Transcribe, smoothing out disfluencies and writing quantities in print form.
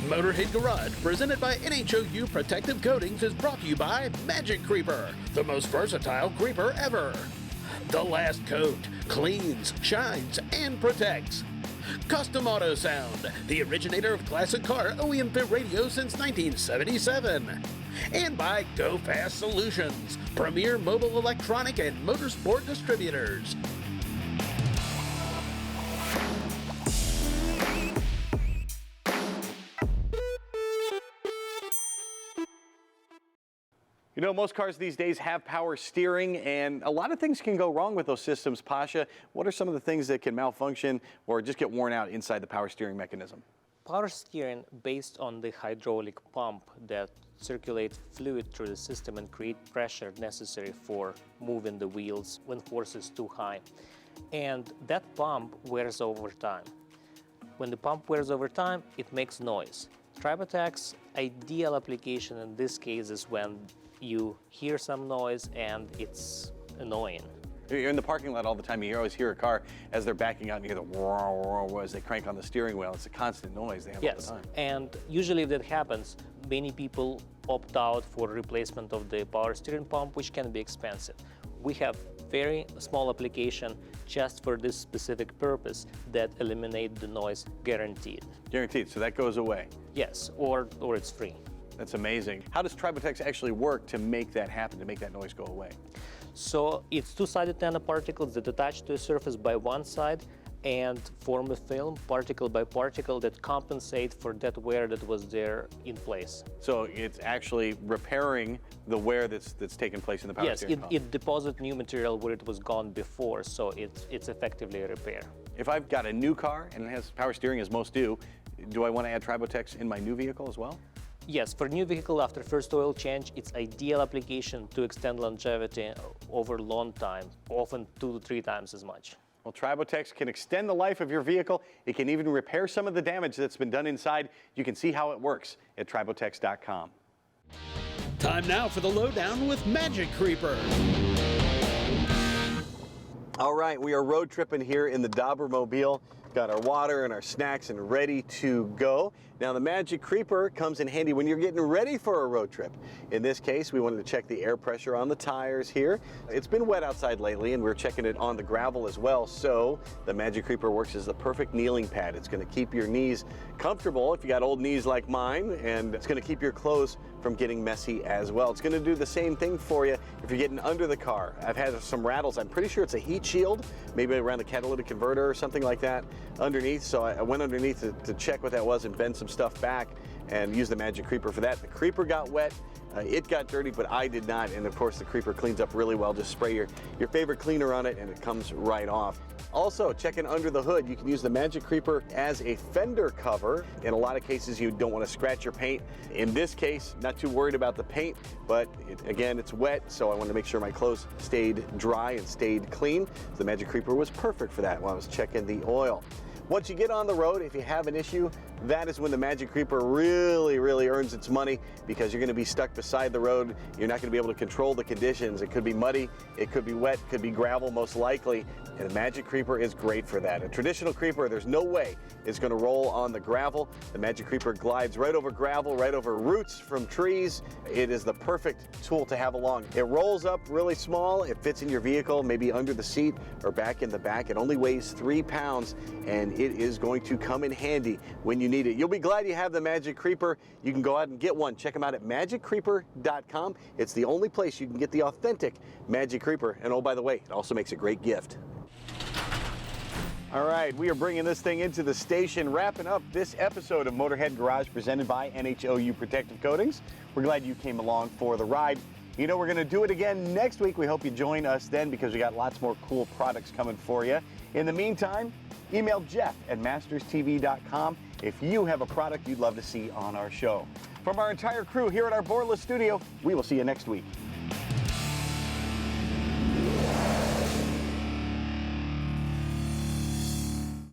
Motorhead Garage, presented by NHOU Protective Coatings, is brought to you by Magic Creeper, the most versatile creeper ever. The last coat cleans, shines, and protects. Custom Auto Sound, the originator of classic car OEM fit radio since 1977. And by Go Fast Solutions, premier mobile electronic and motorsport distributors. You know, most cars these days have power steering, and a lot of things can go wrong with those systems. Pasha, what are some of the things that can malfunction or just get worn out inside the power steering mechanism? Power steering based on the hydraulic pump that circulates fluid through the system and create pressure necessary for moving the wheels when force is too high. And that pump wears over time. When the pump wears over time, it makes noise. Tribotex ideal application in this case is when you hear some noise and it's annoying. You're in the parking lot all the time. You always hear a car as they're backing out and you hear the whoa, whoa, whoa as they crank on the steering wheel. It's a constant noise they have all the time. And usually if that happens, many people opt out for replacement of the power steering pump, which can be expensive. We have very small application just for this specific purpose that eliminate the noise guaranteed. Guaranteed, so that goes away? Yes, or it's free. That's amazing. How does Tribotex actually work to make that happen, to make that noise go away? So it's two-sided nanoparticles that attach to a surface by one side and form a film, particle by particle, that compensate for that wear that was there in place. So it's actually repairing the wear that's taken place in the power steering pump? Yes, it deposits new material where it was gone before, so it's effectively a repair. If I've got a new car and it has power steering, as most do I want to add Tribotex in my new vehicle as well? Yes, for new vehicle after first oil change, it's ideal application to extend longevity over long time, often 2 to 3 times as much. Well, Tribotex can extend the life of your vehicle. It can even repair some of the damage that's been done inside. You can see how it works at Tribotex.com. Time now for the lowdown with Magic Creeper. All right, we are road tripping here in the Dobermobile. Got our water and our snacks and ready to go. Now the Magic Creeper comes in handy when you're getting ready for a road trip. In this case, we wanted to check the air pressure on the tires here. It's been wet outside lately and we're checking it on the gravel as well. So the Magic Creeper works as the perfect kneeling pad. It's gonna keep your knees comfortable if you got old knees like mine, and it's gonna keep your clothes from getting messy as well. It's gonna do the same thing for you if you're getting under the car. I've had some rattles. I'm pretty sure it's a heat shield, maybe around the catalytic converter or something like that underneath. So I went underneath to check what that was and bend some stuff back and use the Magic Creeper for that. The Creeper got wet, it got dirty, but I did not. And of course the Creeper cleans up really well. Just spray your favorite cleaner on it and it comes right off. Also, checking under the hood, you can use the Magic Creeper as a fender cover. In a lot of cases, you don't want to scratch your paint. In this case, not too worried about the paint, but again, it's wet, so I wanted to make sure my clothes stayed dry and stayed clean. The Magic Creeper was perfect for that while I was checking the oil. Once you get on the road, if you have an issue, that is when the Magic Creeper really, really earns its money, because you're going to be stuck beside the road. You're not going to be able to control the conditions. It could be muddy, it could be wet, it could be gravel most likely, and the Magic Creeper is great for that. A traditional Creeper, there's no way it's going to roll on the gravel. The Magic Creeper glides right over gravel, right over roots from trees. It is the perfect tool to have along. It rolls up really small. It fits in your vehicle, maybe under the seat or back in the back. It only weighs 3 pounds, and it is going to come in handy when you need it. You'll be glad you have the Magic Creeper. You can go out and get one. Check them out at magiccreeper.com. It's the only place you can get the authentic Magic Creeper. And oh, by the way, it also makes a great gift. All right, we are bringing this thing into the station, wrapping up this episode of Motorhead Garage presented by NHOU Protective Coatings. We're glad you came along for the ride. You know, we're going to do it again next week. We hope you join us then, because we got lots more cool products coming for you. In the meantime, email jeff@masterstv.com if you have a product you'd love to see on our show. From our entire crew here at our Borla studio, we will see you next week.